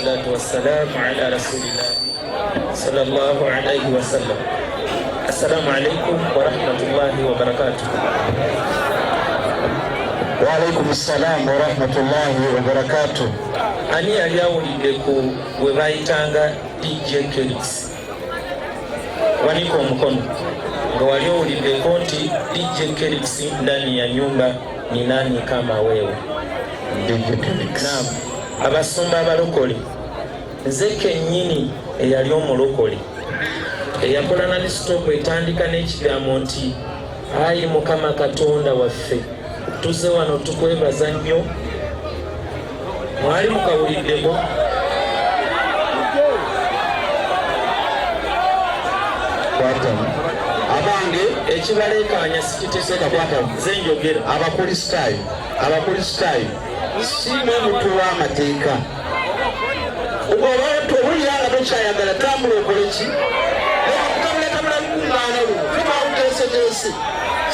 والصلاة والسلام على رسول الله صلى الله عليه وسلم. السلام عليكم ورحمة الله وبركاته. وعليكم السلام ورحمة الله وبركاته. Ani aliyawulidde ku we bayitanga DJ Kelix? Waniko omukono nga wali owuliddeko nti DJ Kelix ndani ya nyumba ni nani kama wewe? DJ Kelix. Naam. Abasumba abalokole nze kennyini eyali omulokole eyakola na stop etandika n'ekigambo nti ayi Mukama Katonda waffe tuze wano tukwebaza nnyo. Mwali mukawuliddeko? Abange ekibaleekaanya sikitesekwata nze njogera abakristaayo si mwemutu w'amateeka. Obulira nga tokyayagala tambula okole ki tamula bikuŋŋaana luno fuma uteeseteese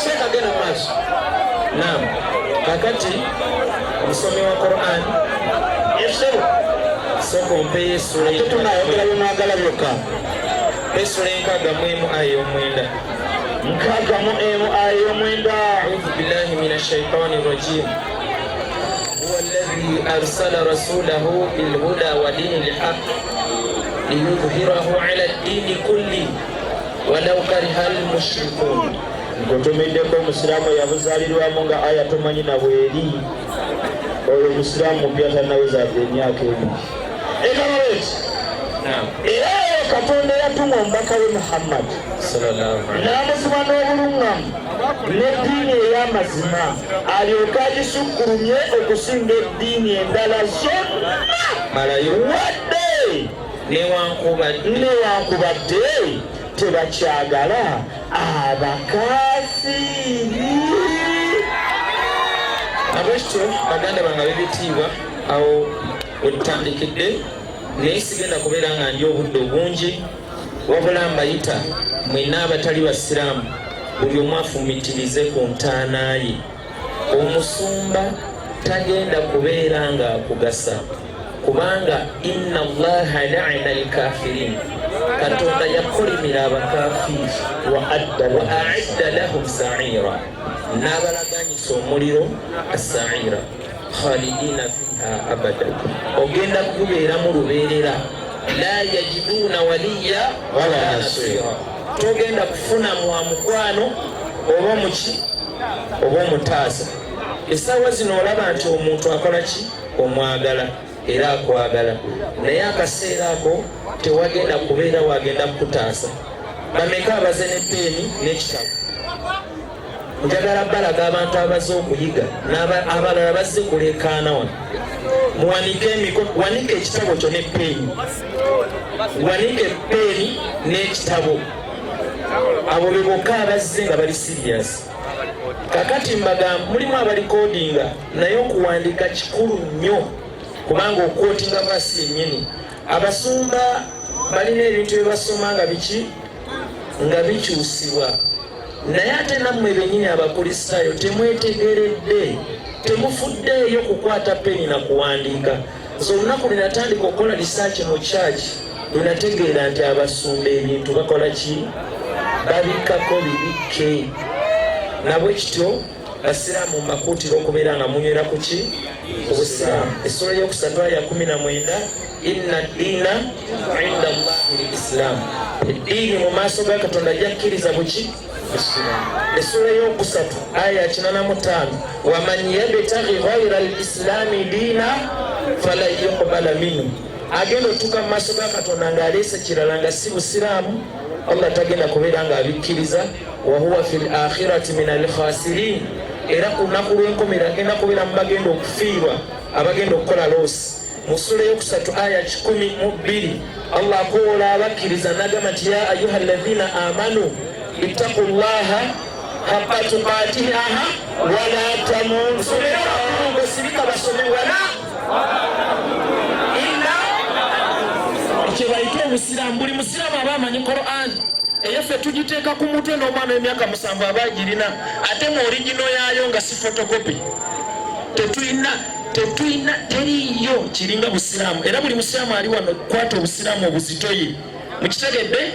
seekagenda mu maaso. Naam. Kakati omusomi wa Quran esebo soko mpeyo essula ate tunayogera byonagala byokka. essula 61 aya 9. 61 aya 9. أعوذ بالله من الشيطان الرجيم. هو الذي أرسل رسوله بالهدى ودين الحق ليظهره على الدين كله ولو كره المشركون. Ngotomeddeko omusiraamu yabuzaalirwamu nga aya tomanyi na bweri oyo omusiraamu byatanaweza emyaka ebiri. Ekamaweti era Katonda yatuma omubaka we Muhammad n'amuzima n'obuluŋŋamu n'eddiini ey'amazima alyoke agisukkulumye okusinga eddiini endala zonna wadde newankubadde tebakyagala abakafiri. Abekityo baganda bange bebitiibwa awo wetutandikidde naye sigenda kubeera nga ndi obudde obungi wabula mbayita mwenna abatali basiraamu buli omu afumitirize ku ntaana ye. Omusumba tagenda kubeera nga akugasa kubanga inna Allaha la'ana al-kafirin. Katonda yakolimira abakafiri wa a'adda lahum sa'ira n'abalaganyisa omuliro as-sa'ira khalidina fiha abada. Ogenda kubeera mu lubeerera la yajiduna waliya wala nasira. Togenda kufuna mwamukwano oba muki oba omutaasa. Essaawa zino olaba nti omuntu akola ki? Omwagala era akwagala, naye akaseera ako tewagenda kubeera wagenda kukutaasa. Bameka abaze ne peeni n'ekitabo? Njagala balaga abantu abaze okuyiga n'abalala bazze kuleekaana wano. Muwanike emikono, wanike ekitabo kyo ne peeni, wanike peeni n'ekitabo. Abo be bokka abazze nga bali siriyasi. Kakati mbagamba mulimu abalikodinga naye okuwandiika kikulu nnyo kubanga okwotinga basi yennyini. Abasumba balina ebintu bye basoma nga biki nga bikyusibwa, naye ate nammwe bennyini abakristaayo temwetegeredde, temufuddeeyo kukwata peni na kuwandiika. So olunaku lwe natandika okukola risaaki mu kyaki lwe nategeera nti abasumba ebintu bakola ki? Babikkako bibikke. Nabwe kityo basiraamu mbakuutira okubeera nga munywera ku ki? Ku busiraamu. Essula y'okusatu aya 19. Inna ddiina inda Allahi l-Islam. Eddiini mu maaso ga Katonda jakkiriza buki? Busiraamu. Essula y'okusatu aya 85. Waman yabtaghi ghayra al-islaami diina falan yuqbala minhu. Agenda otuuka mu maaso ga Katonda ng'aleese kirala nga si busiraamu, Allah tagenda kubeera nga abikkiriza. Wa huwa fil akhirati min al-khasirin. Era ku lunaku lw'enkomera agenda kubeera mu bagenda okufiirwa, abagenda okukola loosi. Mu ssula y'okusatu aya 12 Allah akoola abakkiriza n'agamba nti ya ayuha alladhina amanu ittaqullaha haqqa tuqatihi wala tamutunna sibika basome wala illa. Kyebayita obusiraamu, buli musiraamu aba amanyi Quran. Eyaffe tugiteeka ku mutwe n'omwana w'emyaka 7 aba agirina, ate mu origino yaayo nga si fotokopi. Tetulina tetulina teriyo kiringa busiraamu era buli musiraamu ali wano kwata obusiraamu obuzitoye mukitegedde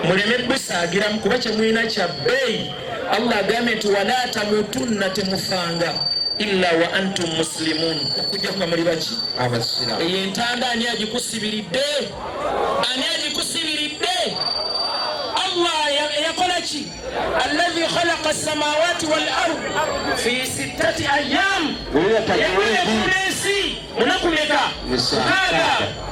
muleme busaagiramu kuba kyemulina kya bbeeyi. Allah agambye nti wala tamutunna temufanga illa wa antum muslimun okujja kuba muli baki abasiraamu. eyo entanda ani agikusibiridde? Ani agikusibiridde? Allah yakola ki? alladhi khalaqa as-samawati wal ard fi 6 ayyam munaku meka? Mukaaga.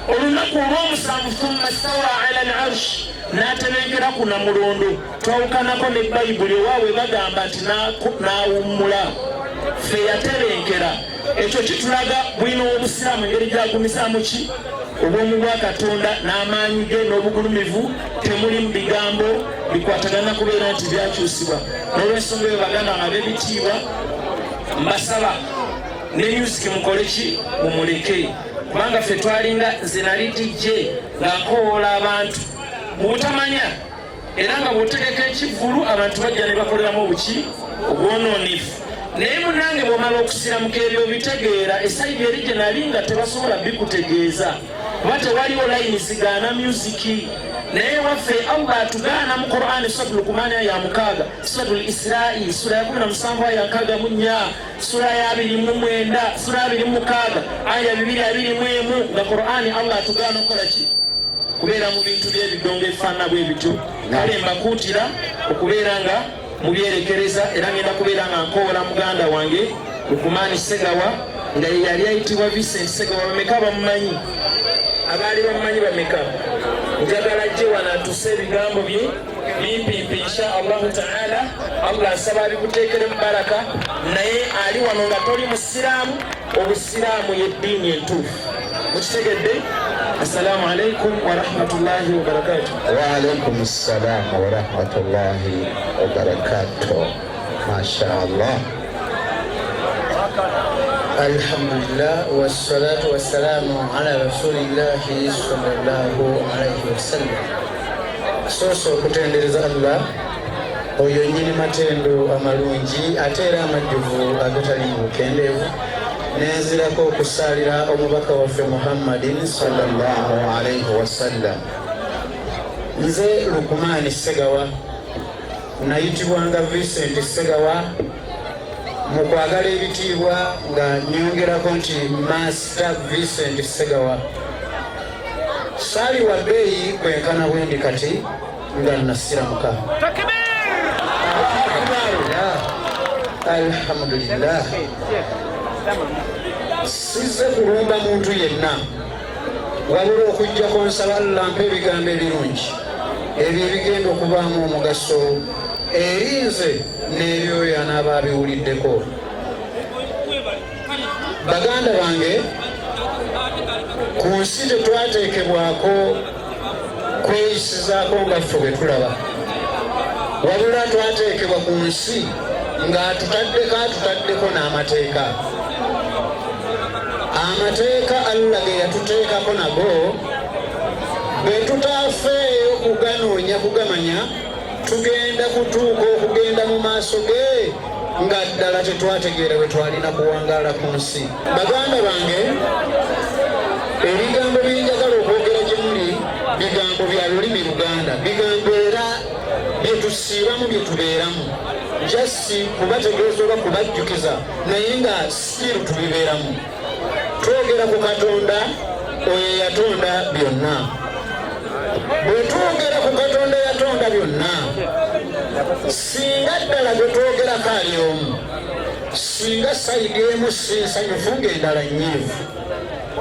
olunaku olw'omusanvu thumma stawa ala al-arsh n'atebenkera ku namulondo. twawukanako ne bayibuli owaawe bagamba nti n'awummula, ffe yatebenkera. ekyo kitulaga bwino w'obusiraamu engeri gyagumisaamu ki? obwomu bwa Katonda n'amaanyi ge n'obugulumivu. temuli mu bigambo bikwatagana kubeera nti byakyusibwa. n'olwensonga eyo baganda nga b'ebitiibwa mbasaba ne music mukole ki? mumuleke. kubanga ffe twalinga nze nali DJ nga nkowoola abantu mu butamanya era nga bw'otegeka ekivvulu abantu bajja ne bakoleramu obuki obwonoonifu. naye munange bw'omala okusiramuka ebyo bitegeera esayidi eri gye nali nga tebasobola bikutegeeza kuba tewaliwo layini zigaana musiki. naye waffe Allah atugaana mu Qur'ani suratul Luqman ya 6, suratul Isra'i sura ya 17 aya 64, sura ya 29, sura ya 26 aya 221 nga Qur'ani Allah atugaana okukola ki? kubeera mu bintu by'ebidongo ebifaanana bwe bityo. kale mbakuutira okubeera nga mubyerekereza era ngenda kubeera nga nkoola muganda wange Lukumani Segawa nga ye yali ayitibwa Vincent Segawa. bameka bamumanyi? abaali bamumanyi bameka? njagala gye wanaatuse ebigambo bye bimpimpi insha Allahu taala. Allah asaba abikuteekere mu baraka. naye ali wano nga toli musiraamu, obusiraamu yeddiini entuufu. mukitegedde? assalamu alaikum warahmatullahi wabarakatuh. Waalaikum assalam warahmatullahi wabarakatuh. Masha Allah. Alhamdulillah wassalatu wassalamu ala rasulillahi sallallahu alaihi wasallam. Soso okutendereza Allah oyo nyini matendo amalungi ate era amajjuvu agatali mu bukendeevu. nenzirako okusalira omubaka waffe Muhammadin sallallahu alaihi wasallam. nze Lukumani Segawa nayitibwanga Vincent Segawa mu kwagala ebitiibwa nga nyongerako nti Master Vincent Segawa. saali wa bbeeyi kwenkana bwendi kati nga nasiramuka. Alhamdulillah. Sizze kulumba muntu yenna wabula okujjako nsaba Allah mpa ebigambo ebirungi ebyo ebigenda okubaamu omugaso eri nze n'ebyoyo anaaba abiwuliddeko. baganda bange, ku nsi tetwateekebwako kweyisizaako nga ffe bwe tulaba, wabula twateekebwa ku nsi nga tutaddeko n'amateeka. amateeka Allah ge yatuteekako nago bwe tutaafeeyo kuganoonya kugamanya tugenda kutuuka okugenda mu maaso ge nga ddala tetwategeera bwe twalina kuwangaala ku nsi. baganda bange, ebigambo byenjagala okwogera gye muli bigambo bya lulimi Luganda, bigambo era byetusiibamu byetubeeramu. jasi kubategeeza oba kubajjukiza naye nga siru tubibeeramu. twogera ku Katonda oyo yatonda byonna. bwe twogera ku Katonda yatonda byonna, singa ddala gwe twogerako ali omu, singa sayidi emu si nsanyufu ng'endala nnyiivu,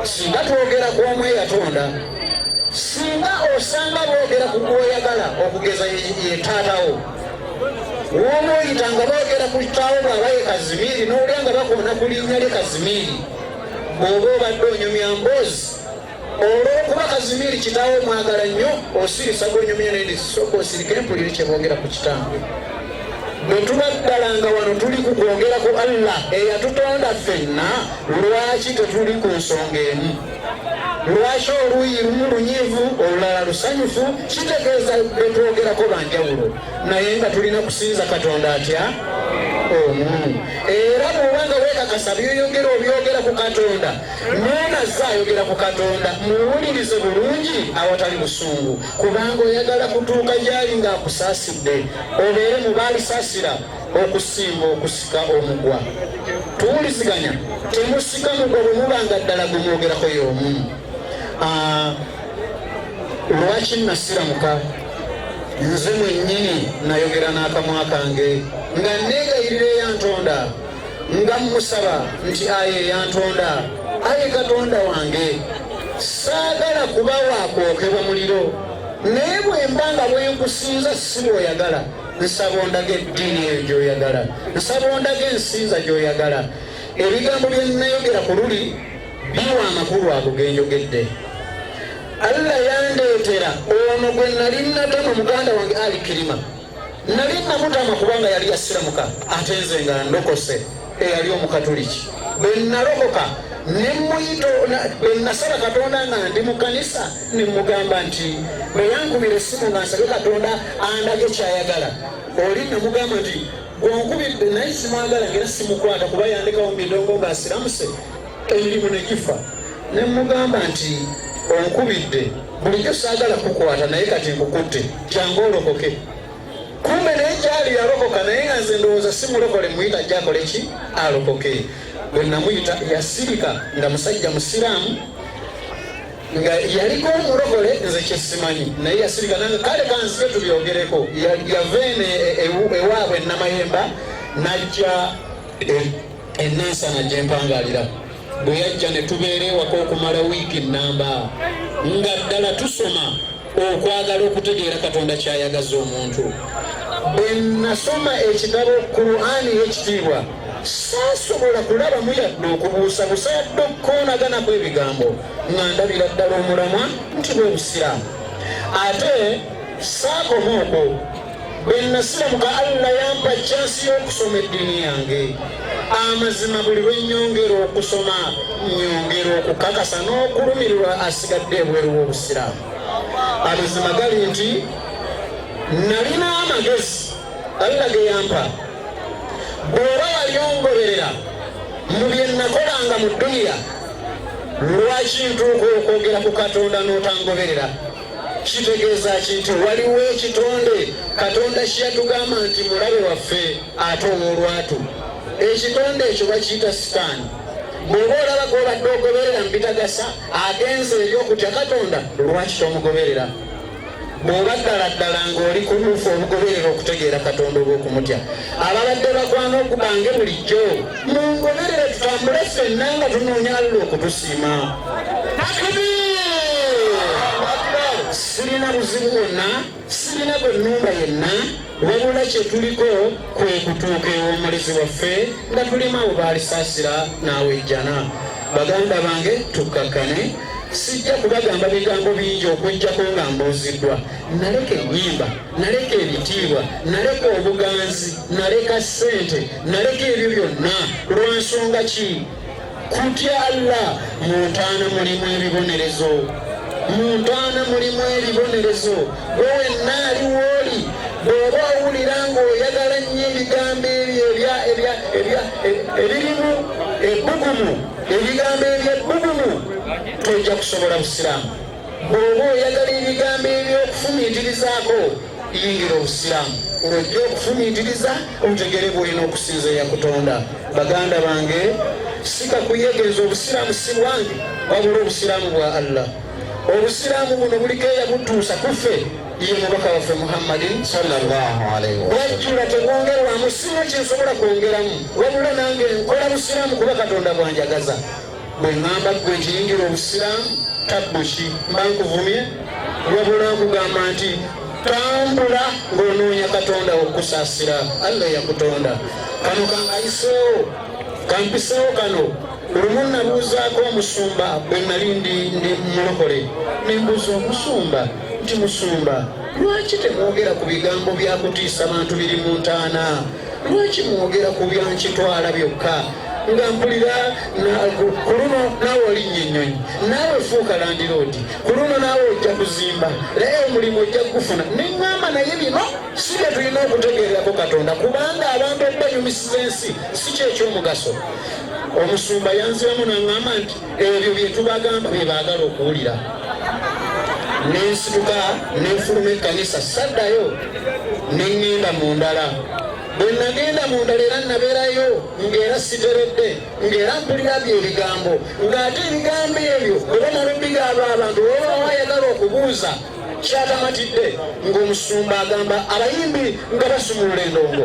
singa twogera ku omu eyatonda, singa osanga boogera ku gwoyagala okugeza ye taatawo, wooma oyita nga boogera ku kitaawo bw'aba ye Kazimiri n'olya nga bakoona ku linnya lye Kazimiri, bw'oba obadde onyumya mboozi. olw'okuba Kazimiri kitaawo mwagala nnyo, osirisa gw'onyumya nendi sooka osirike mpulire kye boogera ku kitange. bwe tuba ddala nga wano tuli ku kwogera ku Allah eyatutonda ffenna, lwaki tetuli ku nsonga emu? lwaki oluuyi lumu lunyiivu olulala lusanyufu? kitegeeza bwe twogerako banjawulo, naye nga tulina kusinza Katonda atya? omu era bwobanga weekakasa byoyogera obyogera ku Katonda noonaza ayogera ku Katonda muwulirize bulungi awatali busungu kubanga oyagala kutuuka gyali ng'akusaasidde obeere mu baalisaasira okusimba okusika omugwa tuwuliziganya temusika mugwa bwe mubanga ddala gwe mwogerako y'omu lwaki nasiramuka nze mwennyini nayogera n'akamwa kange nga neegayirira eyantonda nga mmusaba nti aye eyantonda aye Katonda wange saagala kuba waakwokebwa muliro naye bwe mbanga bwenkusinza si bw'oyagala nsaba ondage eddiini eyo gy'oyagala nsaba ondage ensinza gy'oyagala ebigambo bye nnayogera ku luli biwa amakulu ago genjogedde Allah yandeetera ono gwe nali natama muganda wange Ali Kirima nali namutama kubanga yali yasiramuka ate nze nga ndokose eyali omukatuliki bwe nalokoka nemuyito bwe nasaba Katonda nga ndi mu kanisa nemugamba nti bwe yankubira essimu nga nsabye Katonda andage kyayagala oli namugamba nti gwonkubidde naye simwagala ngera simukwata kuba yandekawo midongo ng'asiramuse emirimu negifa nemugamba nti onkubidde bulijjo saagala kukwata naye kati nkukutte jangu olokoke kumbe naye gyali yalokoka naye nga nze ndowooza simulokole muyita gyakole ki alokoke bwe namuyita yasirika nga musajja musiraamu nga yaliko omulokole nze kyesimanyi naye yasirika nange kale kanzike tulyogereko yaveene ewaabwe Namayemba najja enansana gyempangalira bwe yajja ne tubeera ewaka okumala wiiki nnamba nga ddala tusoma okwagala okutegeera Katonda kyayagaza omuntu bwe nasoma ekitabo Qur'ani y'ekitiibwa saasobola kulabamu yadde okubuusabusa yadde okukoonaganaku ebigambo nga ndabira ddala omulamwa nti bwe busiraamu ate saakoma okwo bwe nasiramuka Allah yampa chansi y'okusoma eddiini yange amazima buli lwe nnyongera okusoma nnyongera okukakasa n'okulumirirwa asigadde ebweru w'obusiraamu amazima gali nti nalina amagezi Allah ge yampa bw'oba wali ongoberera mu bye nakolanga mu dduniya lwaki ntuuka okwogera ku Katonda n'otangoberera kitegeeza ki nti waliwo ekitonde Katonda kyeyatugamba nti mulabe waffe ate ow'olwatu ekitonde ekyo bakiyita sitaani bw'oba olaba g'obadde ogoberera mu bitagasa agenze eri okutya Katonda lwaki tomugoberera bw'oba ddala ng'oli ku luufu obugoberera okutegeera Katonda oba okumutya ababadde bakwana okubanga bulijjo mungoberere tutambule ffenna nga tunoonya Allah okutusiima sirina buzibu bwonna sirina gwe nnumba yenna wabula kye tuliko kwe kutuuka ew'omulezi waffe nga tulimu abo baalisaasira n'awejjana baganda bange tukkakane sijja kubagamba bigambo bingi okujjako nga mbuuziddwa naleka ennyimba naleka ebitiibwa naleka obuganzi naleka ssente naleka ebyo byonna lwansonga ki kutya Allah mu ntaana mulimu ebibonerezo mu ntaana mulimu ebibonerezo gwe wenna ali wooli bw'oba owulira ng'oyagala nnyo ebigambo ebyo ebirimu ebbugumu ebigambo ebyebbugumu tojja kusobola busiraamu bw'oba oyagala ebigambo ebyokufumiitirizaako yingira obusiraamu olwojja okufumiitiriza obutegere bwolina okusinziira Katonda baganda bange sikakuyegeza obusiraamu si bwange wabula obusiraamu bwa Allah obusiraamu buno buliko eyabutuusa kuffe ye mubaka waffe Muhammadin sallallahu alaihi wasallam wajjula tegwongerwamu sino kyensobola kwongeramu wabula nange nkola busiraamu kuba Katonda bwanjagaza bwe ŋŋamba ggwe nkiyingira obusiraamu tabbuki mba nkuvumye wabula nkugamba nti tambula ng'onoonya Katonda okusaasira Allah yakutonda kano kangayiseewo kampiseewo kano lumu nabuuzaako omusumba bwe nali ndi mulokole nembuuza omusumba nti musumba lwaki temwogera ku bigambo byakutiisa bantu biri mu ntaana lwaki mwogera ku byankitwala byokka nga mpulira ku luno naawe olinnya ennyonyi naawe fuuka landiroodi ku luno naawe ojja kuzimba naye omulimu ojja kugufuna neŋŋamba naye bino si bye tulina okutegeerako Katonda kubanga abantu okubanyumisiza ensi si kyekyomugaso. Omusumba yanziramu naŋŋamba nti ebyo bye tubagamba bye baagala okuwulira. Nensituka nenfuluma ekkanisa saddayo neŋŋenda mu ndala. Bwe nagenda mu ndala era nabeerayo ng'era siteredde ng'era mpulira by'ebigambo ng'ate ebigambo ebyo bwe bamala obigaaba abantu oba wayagala okubuuza kyatamatidde ng'omusumba agamba abayimbi nga basumulula endongo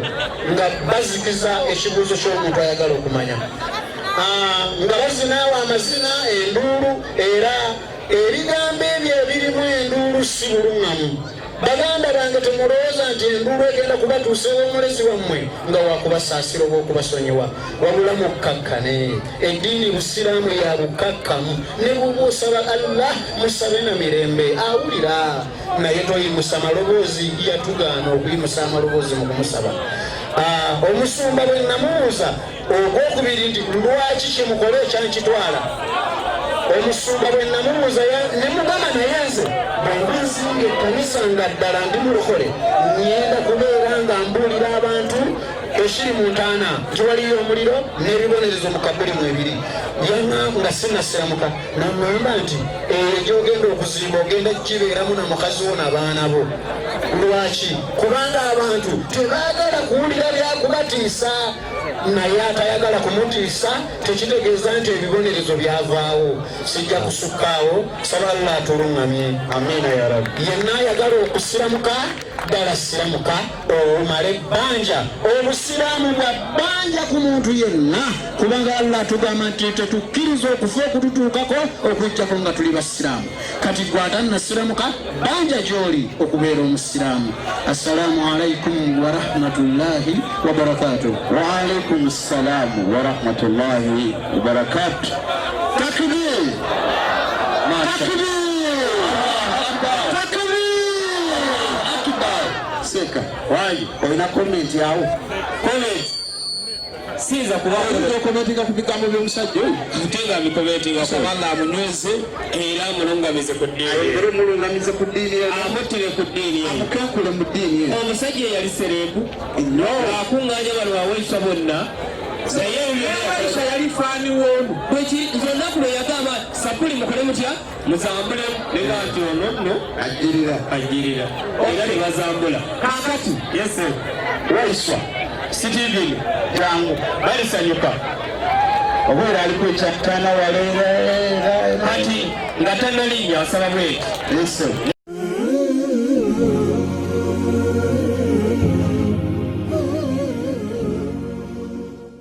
nga bazikiza ekibuuzo ky'omuntu ayagala okumanya nga bazinaawo amazina enduulu era ebigambo ebyo ebirimu enduulu si buluŋŋamu. Baganda bange temulowooza nti enduulu egenda kubatuusewo omulezi wammwe nga wakubasaasira oba okubasonyiwa wabula mukkakkane. Eddiini busiraamu ya bukakkamu ne buba osaba Allah musabe na mirembe awulira naye toyimusa maloboozi yatugaana okuyimusa amaloboozi mu kumusaba. Omusumba bwe namubuuza ogwokubiri nti lwaki kyemukole ekyankitwala omusumba bwe namubuuza ne mugamba naye nze bwemba nsinga ekkanisa nga ddala ndi mulokole ngenda kubeera nga mbuulira abantu ekiri mu ntaana nti waliyo omuliro n'ebibonerezo mu kabulimu ebiri nga sinasiramuka naŋŋamba nti gyogenda okuzimba ogenda kibeeramu na mukazi wo n'abaana bo. Lwaki? Kubanga abantu tebaagala kuwulira byakubatiisa naye atayagala kumutiisa tekitegeeza nti ebibonerezo byavaawo. Sijja kusukkaawo saba Allah atuluŋŋamye. Amiina ya Rabbi. Yenna ayagala okusiramuka ddala siramuka omale ebbanja. Obusiraamu bwa bbanja ku muntu yenna kubanga Allah atugamba nti tetukkiriza okufa okututuukako okujjako nga tuli basiraamu. Kati gwe atannasiramuka bbanja gy'oli okubeera omusiraamu. Assalaamu alaikum wa rahmatullahi wa barakatuh. Wa alaikum assalamu wa rahmatullahi wa barakatuh. Takbir! Takbir! Seka wayi olina komenti awo? Komenti siza kubakometinga ku bigambo by'omusajja oyo mutenga bikometinga saba Allah amunyweze era amulungamize ku ddiini amutire ku ddiini amukekule mu ddiini. Omusajja eyali sereebu akuŋŋaanya bano aweesa bonna naye Aisha yali faani w'olu nze ennaku lwe yagamba sapuli mukole mutya muzambulemu nega nti ono nno ajjirira era ne bazambula kakati yese Waiswa Sitivini jangu balisanyuka obwera aliko ekyattaana waleera kati nga tannalinnya asaba bweti.